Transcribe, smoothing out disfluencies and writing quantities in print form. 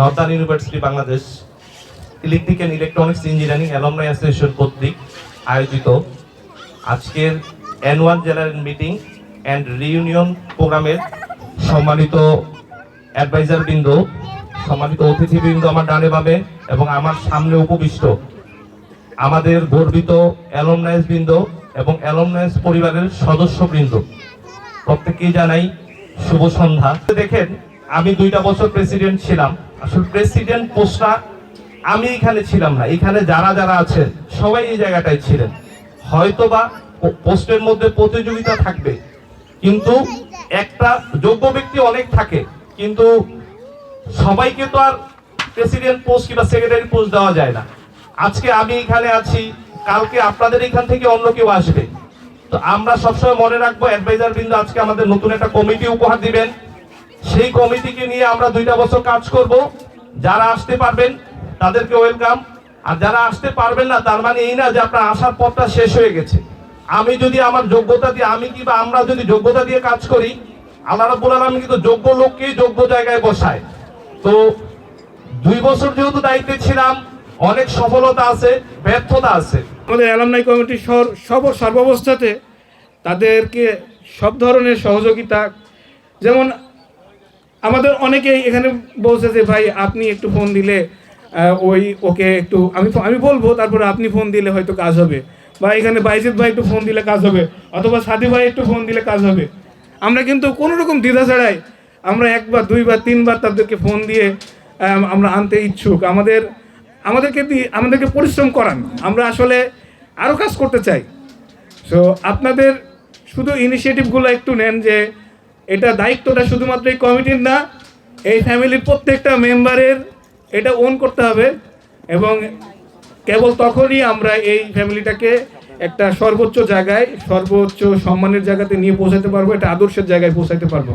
Northern university Bangladesh electric and electronics engineering alumni association কর্তৃক আয়োজিত আজকের annual general meeting and reunion প্রোগ্রামের সম্মানিত অ্যাডভাইজার বৃন্দ, সম্মানিত অতিথিবৃন্দ আমার ডানে বামে এবং আমার সামনে উপবিষ্ট আমাদের গর্বিত অ্যালুমনাইস বৃন্দ এবং অ্যালুমনাইস পরিবারের সদস্যবৃন্দ, প্রত্যেককেই জানাই শুভ সন্ধ্যা। দেখেন, আমি 2টা বছর প্রেসিডেন্ট ছিলাম। আসলে প্রেসিডেন্ট পোস্টটা আমি এখানে ছিলাম না, এখানে যারা যারা আছেন সবাই এই জায়গাটায় ছিলেন। হয়তোবা পোস্টের মধ্যে প্রতিযোগিতা থাকবে, কিন্তু একটা যোগ্য ব্যক্তি অনেক থাকে, কিন্তু সবাইকে তো আর প্রেসিডেন্ট পোস্ট কিংবা সেক্রেটারি পোস্ট দেওয়া যায় না। আজকে আমি এখানে আছি, কালকে আপনাদের এখান থেকে অন্য কেউ আসবে। তো আমরা সবসময় মনে রাখবো, অ্যাডভাইজার বৃন্দ আজকে আমাদের নতুন একটা কমিটি উপহার দিবেন। সেই কমিটিকে নিয়ে আমরা 2টা বছর কাজ করব। যারা আসতে পারবেন তাদেরকে ওয়েলকাম, আর যারা আসতে পারবেন না তার মানে এই না যে আপনার আসার পথটা শেষ হয়ে গেছে। আমি যদি আমার যোগ্যতা দিয়ে আমরা যদি যোগ্যতা দিয়ে কাজ করি, আল্লাহ রাব্বুল আলামিন কিন্তু যোগ্য লোককেই যোগ্য জায়গায় বসায়। তো 2 বছর যেহেতু দায়িত্বে ছিলাম, অনেক সফলতা আছে, ব্যর্থতা আছে। আমাদের অ্যালামনাই কমিটির সর্বাবস্থাতে তাদেরকে সব ধরনের সহযোগিতা, যেমন আমাদের অনেকেই এখানে বলছে যে ভাই আপনি একটু ফোন দিলে ওকে একটু আমি বলবো, তারপরে আপনি ফোন দিলে হয়তো কাজ হবে, বা এখানে বাইজিৎ ভাই একটু ফোন দিলে কাজ হবে, অথবা সাদি ভাই একটু ফোন দিলে কাজ হবে। আমরা কিন্তু কোনো রকম দ্বিধা ছাড়াই আমরা 1 বার 2 বার 3 বার তাদেরকে ফোন দিয়ে আমরা আনতে ইচ্ছুক। আমাদেরকে পরিশ্রম করান, আমরা আসলে আরও কাজ করতে চাই। সো আপনাদের শুধু ইনিশিয়েটিভগুলো একটু নেন, যে এটা দায়িত্বটা শুধুমাত্র এই কমিটির না, এই ফ্যামিলির প্রত্যেকটা মেম্বারের এটা ওন করতে হবে, এবং কেবল তখনই আমরা এই ফ্যামিলিটাকে একটা সর্বোচ্চ জায়গায়, সর্বোচ্চ সম্মানের জায়গাতে নিয়ে পৌঁছাতে পারবো, একটা আদর্শের জায়গায় পৌঁছাতে পারবো।